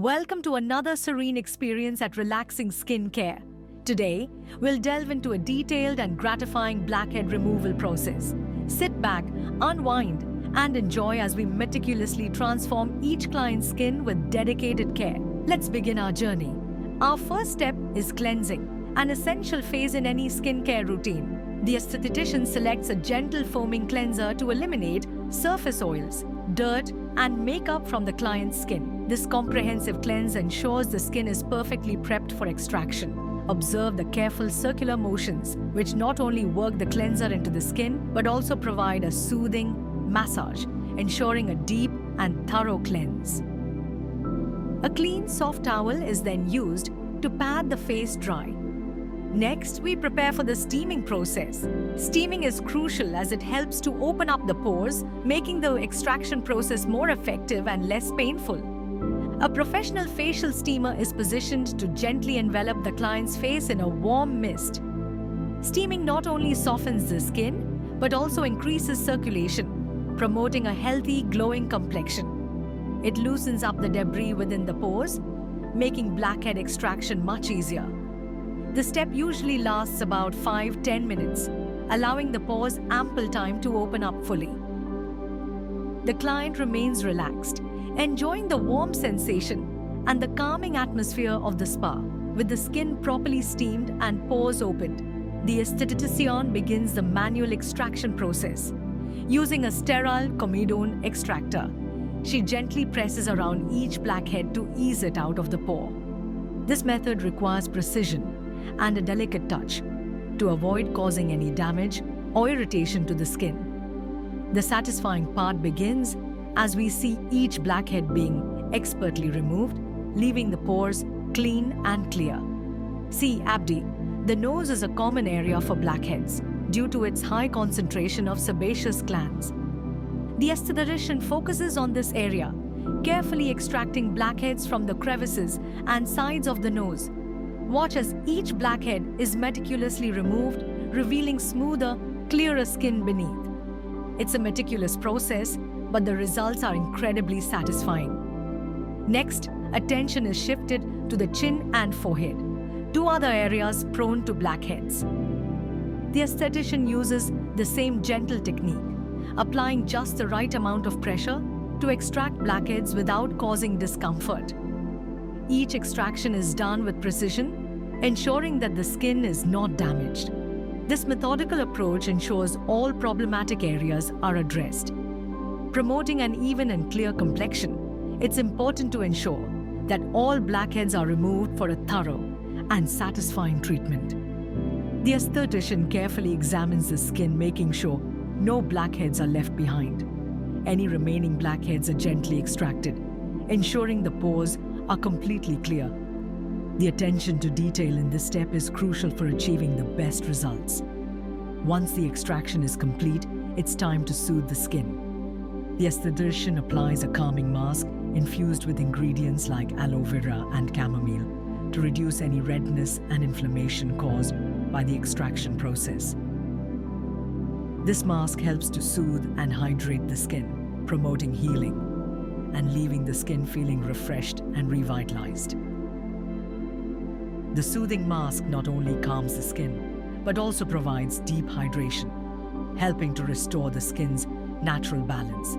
Welcome to another serene experience at Relaxing Skincare. Today, we'll delve into a detailed and gratifying blackhead removal process. Sit back, unwind, and enjoy as we meticulously transform each client's skin with dedicated care. Let's begin our journey. Our first step is cleansing, an essential phase in any skincare routine. The esthetician selects a gentle foaming cleanser to eliminate surface oils, dirt, and makeup from the client's skin. This comprehensive cleanse ensures the skin is perfectly prepped for extraction. Observe the careful circular motions, which not only work the cleanser into the skin, but also provide a soothing massage, ensuring a deep and thorough cleanse. A clean, soft towel is then used to pad the face dry. Next, we prepare for the steaming process. Steaming is crucial as it helps to open up the pores, making the extraction process more effective and less painful. A professional facial steamer is positioned to gently envelop the client's face in a warm mist. Steaming not only softens the skin, but also increases circulation, promoting a healthy, glowing complexion. It loosens up the debris within the pores, making blackhead extraction much easier. The step usually lasts about 5-10 minutes, allowing the pores ample time to open up fully. The client remains relaxed, enjoying the warm sensation and the calming atmosphere of the spa. With the skin properly steamed and pores opened, the esthetician begins the manual extraction process. Using a sterile comedone extractor, she gently presses around each blackhead to ease it out of the pore. This method requires precision and a delicate touch to avoid causing any damage or irritation to the skin. The satisfying part begins as we see each blackhead being expertly removed, leaving the pores clean and clear. See, Abdi, the nose is a common area for blackheads due to its high concentration of sebaceous glands. The esthetician focuses on this area, carefully extracting blackheads from the crevices and sides of the nose. Watch as each blackhead is meticulously removed, revealing smoother, clearer skin beneath. It's a meticulous process, but the results are incredibly satisfying. Next, attention is shifted to the chin and forehead, two other areas prone to blackheads. The esthetician uses the same gentle technique, applying just the right amount of pressure to extract blackheads without causing discomfort. Each extraction is done with precision, ensuring that the skin is not damaged. This methodical approach ensures all problematic areas are addressed. Promoting an even and clear complexion, it's important to ensure that all blackheads are removed for a thorough and satisfying treatment. The esthetician carefully examines the skin, making sure no blackheads are left behind. Any remaining blackheads are gently extracted, ensuring the pores are completely clear. The attention to detail in this step is crucial for achieving the best results. Once the extraction is complete, it's time to soothe the skin. The esthetician applies a calming mask infused with ingredients like aloe vera and chamomile to reduce any redness and inflammation caused by the extraction process. This mask helps to soothe and hydrate the skin, promoting healing and leaving the skin feeling refreshed and revitalized. The soothing mask not only calms the skin, but also provides deep hydration, helping to restore the skin's natural balance.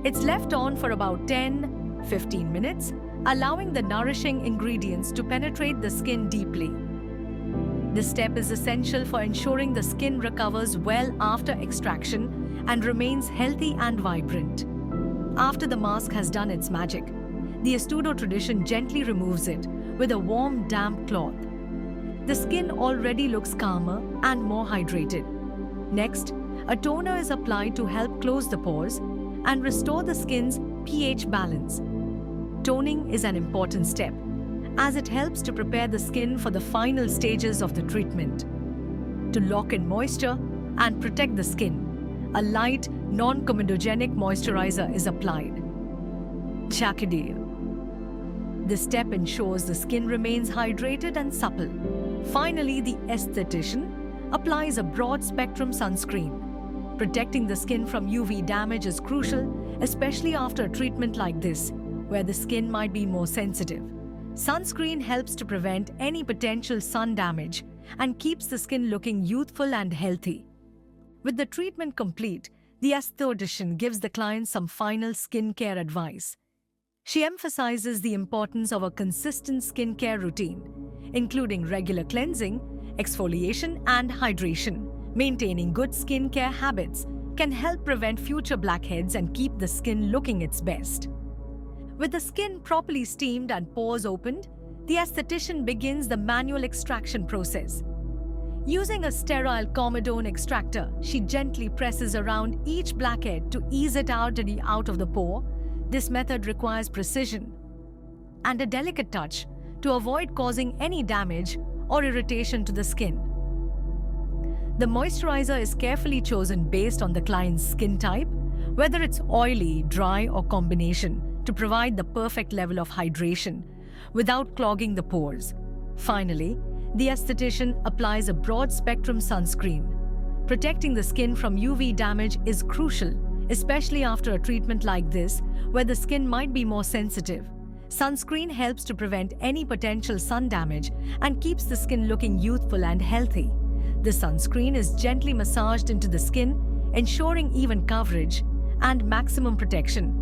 It's left on for about 10-15 minutes, allowing the nourishing ingredients to penetrate the skin deeply. This step is essential for ensuring the skin recovers well after extraction and remains healthy and vibrant. After the mask has done its magic, the Estudo tradition gently removes it with a warm, damp cloth. The skin already looks calmer and more hydrated. Next, a toner is applied to help close the pores and restore the skin's pH balance. Toning is an important step, as it helps to prepare the skin for the final stages of the treatment. To lock in moisture and protect the skin, a light, non-comedogenic moisturizer is applied. Chakadil. This step ensures the skin remains hydrated and supple. Finally, the esthetician applies a broad-spectrum sunscreen. Protecting the skin from UV damage is crucial, especially after a treatment like this, where the skin might be more sensitive. Sunscreen helps to prevent any potential sun damage and keeps the skin looking youthful and healthy. With the treatment complete, the esthetician gives the client some final skincare advice. She emphasizes the importance of a consistent skincare routine, including regular cleansing, exfoliation, and hydration. Maintaining good skincare habits can help prevent future blackheads and keep the skin looking its best. With the skin properly steamed and pores opened, the esthetician begins the manual extraction process. Using a sterile comedone extractor, she gently presses around each blackhead to ease it out of the pore. This method requires precision and a delicate touch to avoid causing any damage or irritation to the skin. The moisturizer is carefully chosen based on the client's skin type, whether it's oily, dry, or combination, to provide the perfect level of hydration without clogging the pores. Finally, the esthetician applies a broad-spectrum sunscreen. Protecting the skin from UV damage is crucial, especially after a treatment like this, where the skin might be more sensitive. Sunscreen helps to prevent any potential sun damage and keeps the skin looking youthful and healthy. The sunscreen is gently massaged into the skin, ensuring even coverage and maximum protection.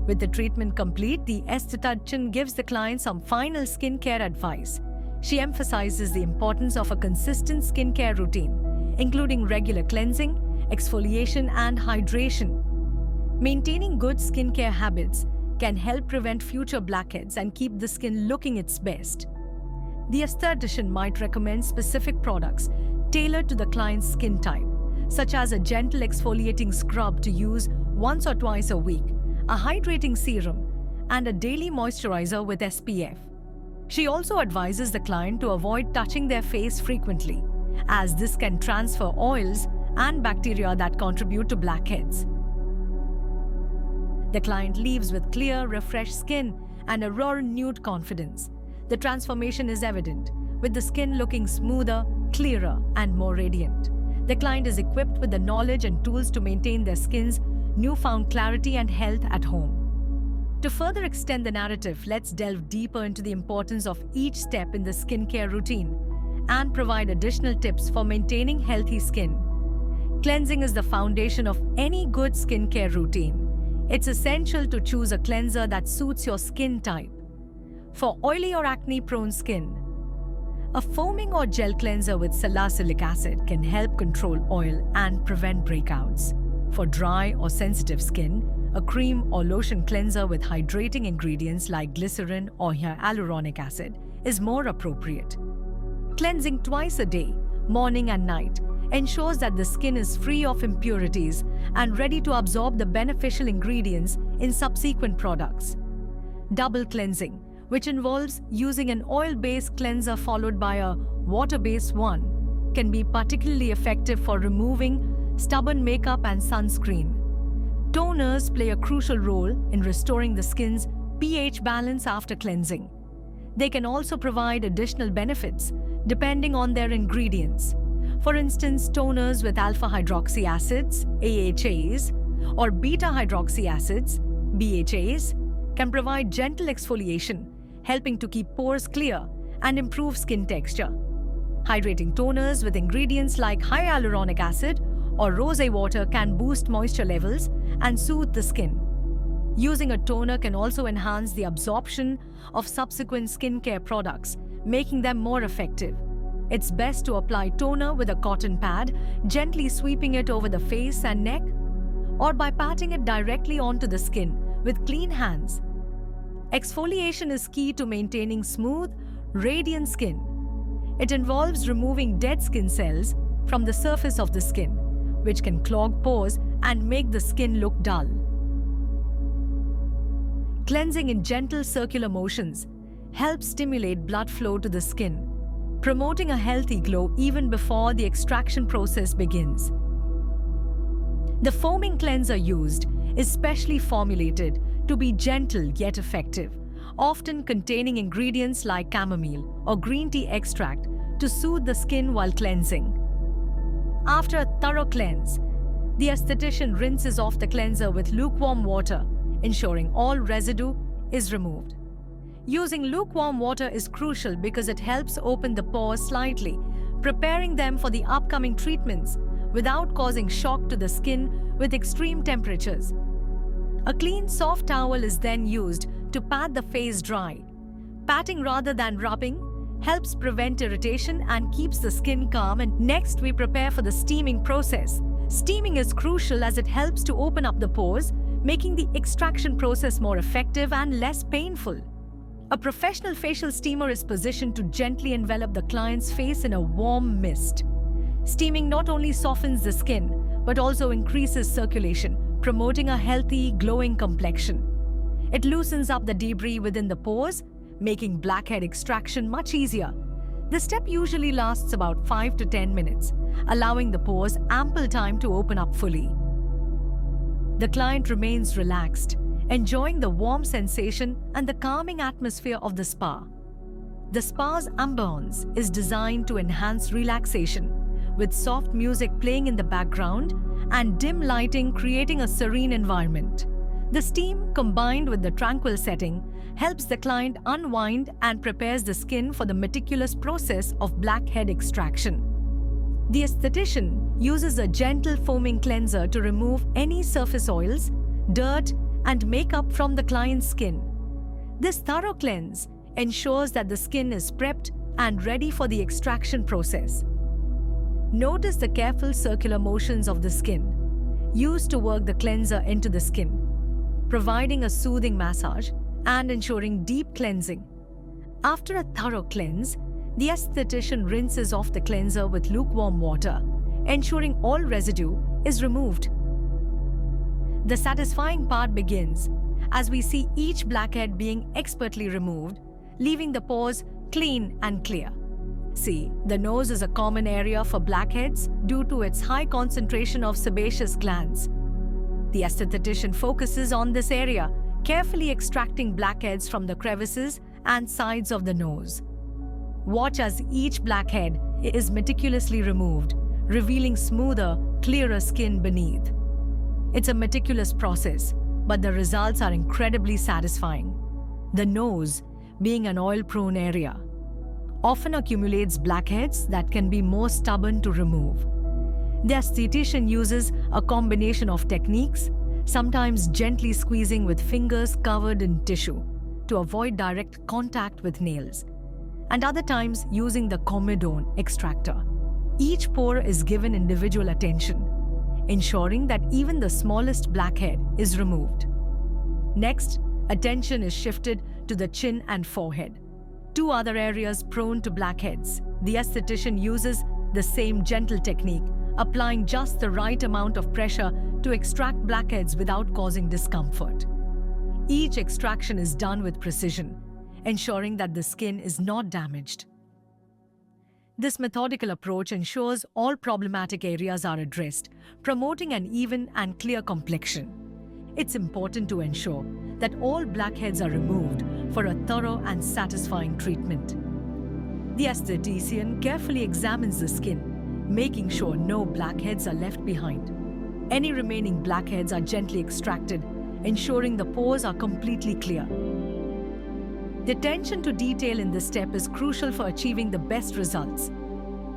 With the treatment complete, the esthetician gives the client some final skincare advice. She emphasizes the importance of a consistent skincare routine, including regular cleansing, exfoliation, and hydration. Maintaining good skincare habits can help prevent future blackheads and keep the skin looking its best. The esthetician might recommend specific products tailored to the client's skin type, such as a gentle exfoliating scrub to use once or twice a week, a hydrating serum, and a daily moisturizer with SPF. She also advises the client to avoid touching their face frequently, as this can transfer oils and bacteria that contribute to blackheads. The client leaves with clear, refreshed skin and a renewed confidence. The transformation is evident, with the skin looking smoother, clearer, and more radiant. The client is equipped with the knowledge and tools to maintain their skin's newfound clarity and health at home. To further extend the narrative, let's delve deeper into the importance of each step in the skincare routine and provide additional tips for maintaining healthy skin. Cleansing is the foundation of any good skincare routine. It's essential to choose a cleanser that suits your skin type. For oily or acne-prone skin, a foaming or gel cleanser with salicylic acid can help control oil and prevent breakouts. For dry or sensitive skin, a cream or lotion cleanser with hydrating ingredients like glycerin or hyaluronic acid is more appropriate. Cleansing twice a day, morning and night, ensures that the skin is free of impurities and ready to absorb the beneficial ingredients in subsequent products. Double cleansing, which involves using an oil-based cleanser followed by a water-based one, can be particularly effective for removing stubborn makeup and sunscreen. Toners play a crucial role in restoring the skin's pH balance after cleansing. They can also provide additional benefits depending on their ingredients. For instance, toners with alpha-hydroxy acids, AHAs, or beta-hydroxy acids, BHAs, can provide gentle exfoliation, helping to keep pores clear and improve skin texture. Hydrating toners with ingredients like hyaluronic acid or rose water can boost moisture levels and soothe the skin. Using a toner can also enhance the absorption of subsequent skincare products, making them more effective. It's best to apply toner with a cotton pad, gently sweeping it over the face and neck, or by patting it directly onto the skin with clean hands. Exfoliation is key to maintaining smooth, radiant skin. It involves removing dead skin cells from the surface of the skin, which can clog pores and make the skin look dull. Cleansing in gentle circular motions helps stimulate blood flow to the skin, promoting a healthy glow even before the extraction process begins. The foaming cleanser used is specially formulated to be gentle yet effective, often containing ingredients like chamomile or green tea extract to soothe the skin while cleansing. After a thorough cleanse, the esthetician rinses off the cleanser with lukewarm water, ensuring all residue is removed. Using lukewarm water is crucial because it helps open the pores slightly, preparing them for the upcoming treatments without causing shock to the skin with extreme temperatures. A clean, soft towel is then used to pat the face dry. Patting rather than rubbing helps prevent irritation and keeps the skin calm. And next, we prepare for the steaming process. Steaming is crucial as it helps to open up the pores, making the extraction process more effective and less painful. A professional facial steamer is positioned to gently envelop the client's face in a warm mist. Steaming not only softens the skin, but also increases circulation, promoting a healthy, glowing complexion. It loosens up the debris within the pores, making blackhead extraction much easier. The step usually lasts about 5 to 10 minutes, allowing the pores ample time to open up fully. The client remains relaxed, enjoying the warm sensation and the calming atmosphere of the spa. The spa's ambience is designed to enhance relaxation, with soft music playing in the background and dim lighting creating a serene environment. The steam, combined with the tranquil setting, helps the client unwind and prepares the skin for the meticulous process of blackhead extraction. The esthetician uses a gentle foaming cleanser to remove any surface oils, dirt, and makeup from the client's skin. This thorough cleanse ensures that the skin is prepped and ready for the extraction process. Notice the careful circular motions of the skin, used to work the cleanser into the skin, providing a soothing massage and ensuring deep cleansing. After a thorough cleanse, the esthetician rinses off the cleanser with lukewarm water, ensuring all residue is removed. The satisfying part begins as we see each blackhead being expertly removed, leaving the pores clean and clear. See, the nose is a common area for blackheads due to its high concentration of sebaceous glands. The esthetician focuses on this area, carefully extracting blackheads from the crevices and sides of the nose. Watch as each blackhead is meticulously removed, revealing smoother, clearer skin beneath. It's a meticulous process, but the results are incredibly satisfying. The nose, being an oil-prone area, often accumulates blackheads that can be more stubborn to remove. The esthetician uses a combination of techniques, sometimes gently squeezing with fingers covered in tissue to avoid direct contact with nails, and other times using the comedone extractor. Each pore is given individual attention, ensuring that even the smallest blackhead is removed. Next, attention is shifted to the chin and forehead, two other areas prone to blackheads. The esthetician uses the same gentle technique, applying just the right amount of pressure to extract blackheads without causing discomfort. Each extraction is done with precision, ensuring that the skin is not damaged. This methodical approach ensures all problematic areas are addressed, promoting an even and clear complexion. It's important to ensure that all blackheads are removed for a thorough and satisfying treatment. The esthetician carefully examines the skin, making sure no blackheads are left behind. Any remaining blackheads are gently extracted, ensuring the pores are completely clear. The attention to detail in this step is crucial for achieving the best results.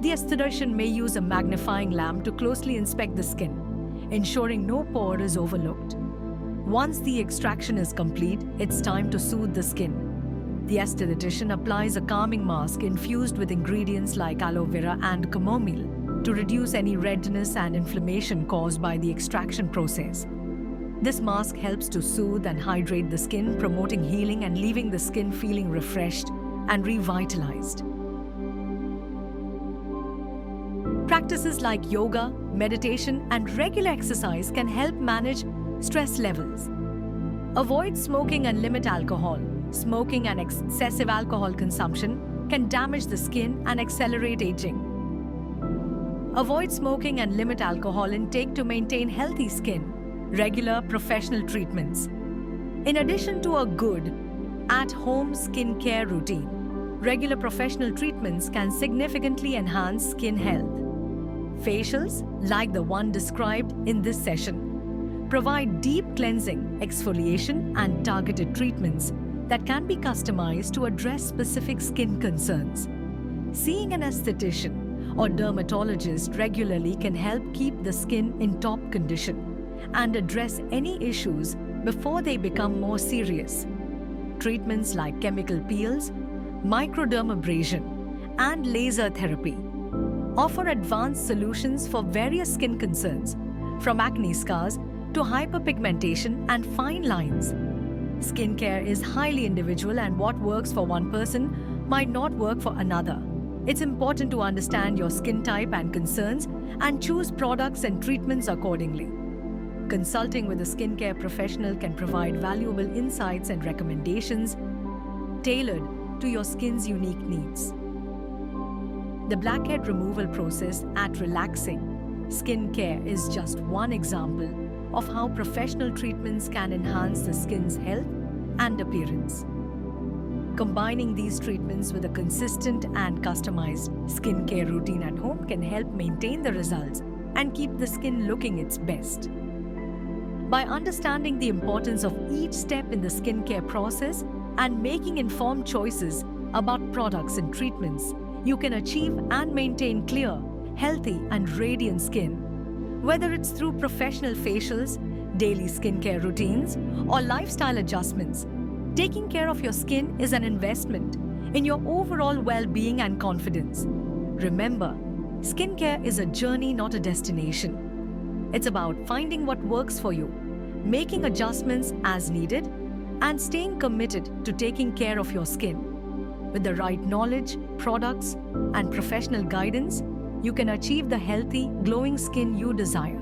The esthetician may use a magnifying lamp to closely inspect the skin, ensuring no pore is overlooked. Once the extraction is complete, it's time to soothe the skin. The esthetician applies a calming mask infused with ingredients like aloe vera and chamomile to reduce any redness and inflammation caused by the extraction process. This mask helps to soothe and hydrate the skin, promoting healing and leaving the skin feeling refreshed and revitalized. Practices like yoga, meditation, and regular exercise can help manage stress levels. Avoid smoking and limit alcohol. Smoking and excessive alcohol consumption can damage the skin and accelerate aging. Avoid smoking and limit alcohol intake to maintain healthy skin. Regular professional treatments. In addition to a good at-home skincare routine, regular professional treatments can significantly enhance skin health. Facials, like the one described in this session, provide deep cleansing, exfoliation, and targeted treatments that can be customized to address specific skin concerns. Seeing an esthetician or dermatologist regularly can help keep the skin in top condition and address any issues before they become more serious. Treatments like chemical peels, microdermabrasion, and laser therapy offer advanced solutions for various skin concerns, from acne scars to hyperpigmentation and fine lines. Skincare is highly individual, and what works for one person might not work for another. It's important to understand your skin type and concerns and choose products and treatments accordingly. Consulting with a skincare professional can provide valuable insights and recommendations tailored to your skin's unique needs. The blackhead removal process at Relaxing Skin Care is just one example of how professional treatments can enhance the skin's health and appearance. Combining these treatments with a consistent and customized skincare routine at home can help maintain the results and keep the skin looking its best. By understanding the importance of each step in the skincare process and making informed choices about products and treatments, you can achieve and maintain clear, healthy, and radiant skin. Whether it's through professional facials, daily skincare routines, or lifestyle adjustments, taking care of your skin is an investment in your overall well-being and confidence. Remember, skincare is a journey, not a destination. It's about finding what works for you, making adjustments as needed, and staying committed to taking care of your skin. With the right knowledge, products, and professional guidance, you can achieve the healthy, glowing skin you desire.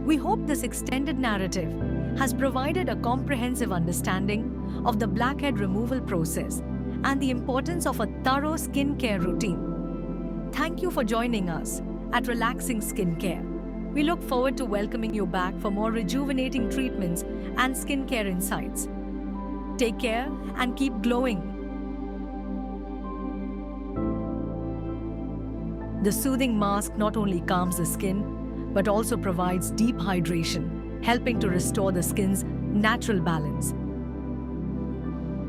We hope this extended narrative has provided a comprehensive understanding of the blackhead removal process and the importance of a thorough skincare routine. Thank you for joining us at Relaxing Skin Care. We look forward to welcoming you back for more rejuvenating treatments and skincare insights. Take care and keep glowing. The soothing mask not only calms the skin, but also provides deep hydration, helping to restore the skin's natural balance.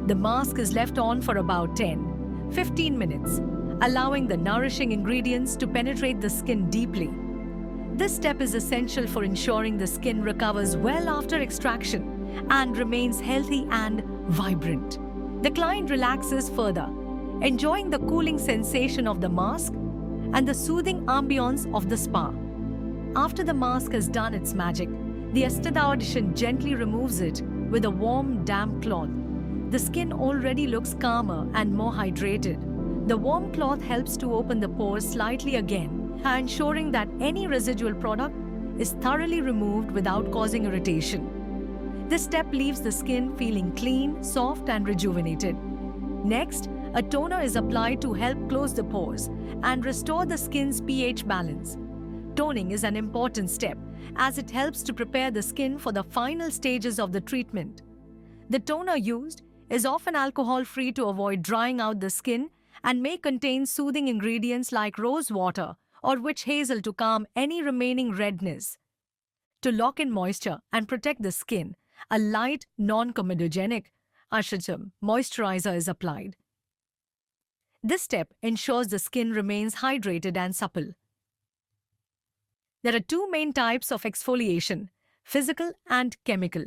The mask is left on for about 10-15 minutes, allowing the nourishing ingredients to penetrate the skin deeply. This step is essential for ensuring the skin recovers well after extraction and remains healthy and vibrant. The client relaxes further, enjoying the cooling sensation of the mask and the soothing ambience of the spa. After the mask has done its magic, the esthetician gently removes it with a warm, damp cloth. The skin already looks calmer and more hydrated. The warm cloth helps to open the pores slightly again, ensuring that any residual product is thoroughly removed without causing irritation. This step leaves the skin feeling clean, soft, and rejuvenated. Next, a toner is applied to help close the pores and restore the skin's pH balance. Toning is an important step as it helps to prepare the skin for the final stages of the treatment. The toner used is often alcohol-free to avoid drying out the skin and may contain soothing ingredients like rose water or witch hazel to calm any remaining redness. To lock in moisture and protect the skin, a light, non-comedogenic Ashwagandha moisturizer is applied. This step ensures the skin remains hydrated and supple. There are two main types of exfoliation: physical and chemical.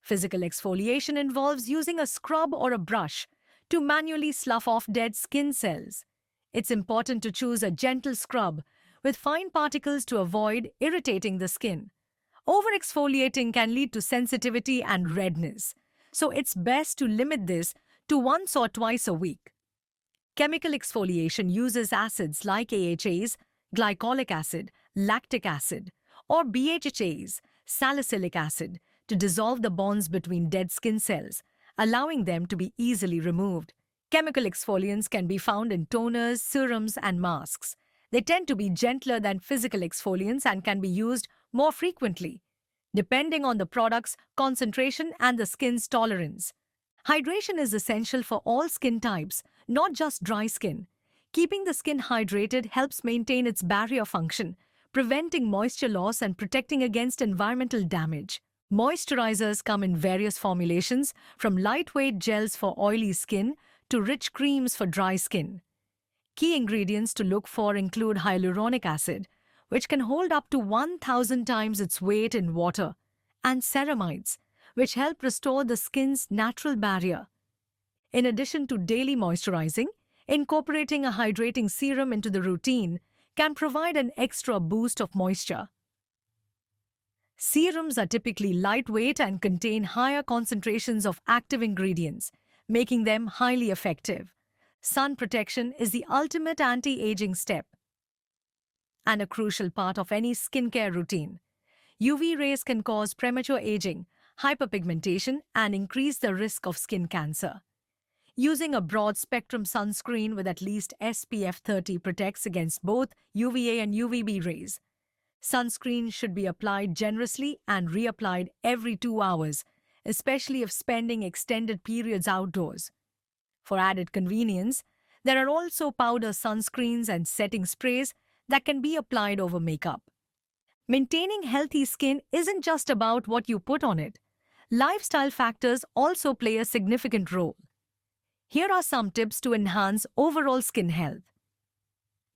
Physical exfoliation involves using a scrub or a brush to manually slough off dead skin cells. It's important to choose a gentle scrub with fine particles to avoid irritating the skin. Over-exfoliating can lead to sensitivity and redness, so it's best to limit this to once or twice a week. Chemical exfoliation uses acids like AHAs, glycolic acid, lactic acid, or BHAs, salicylic acid, to dissolve the bonds between dead skin cells, allowing them to be easily removed. Chemical exfoliants can be found in toners, serums, and masks. They tend to be gentler than physical exfoliants and can be used more frequently, depending on the product's concentration and the skin's tolerance. Hydration is essential for all skin types, not just dry skin. Keeping the skin hydrated helps maintain its barrier function, preventing moisture loss and protecting against environmental damage. Moisturizers come in various formulations, from lightweight gels for oily skin to rich creams for dry skin. Key ingredients to look for include hyaluronic acid, which can hold up to 1,000 times its weight in water, and ceramides, which help restore the skin's natural barrier. In addition to daily moisturizing, incorporating a hydrating serum into the routine can provide an extra boost of moisture. Serums are typically lightweight and contain higher concentrations of active ingredients, making them highly effective. Sun protection is the ultimate anti-aging step and a crucial part of any skincare routine. UV rays can cause premature aging, hyperpigmentation, and increase the risk of skin cancer. Using a broad-spectrum sunscreen with at least SPF 30 protects against both UVA and UVB rays. Sunscreen should be applied generously and reapplied every 2 hours, especially if spending extended periods outdoors. For added convenience, there are also powder sunscreens and setting sprays that can be applied over makeup. Maintaining healthy skin isn't just about what you put on it. Lifestyle factors also play a significant role. Here are some tips to enhance overall skin health.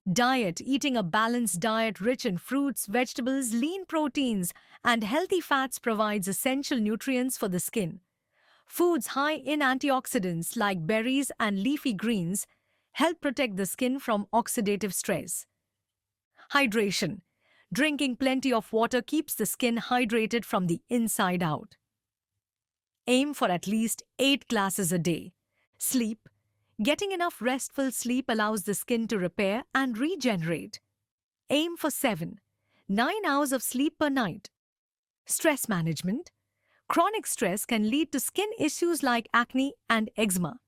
Diet: eating a balanced diet rich in fruits, vegetables, lean proteins, and healthy fats provides essential nutrients for the skin. Foods high in antioxidants like berries and leafy greens help protect the skin from oxidative stress. Hydration: drinking plenty of water keeps the skin hydrated from the inside out. Aim for at least 8 glasses a day. Sleep: getting enough restful sleep allows the skin to repair and regenerate. Aim for 7-9 hours of sleep per night. Stress management: chronic stress can lead to skin issues like acne and eczema.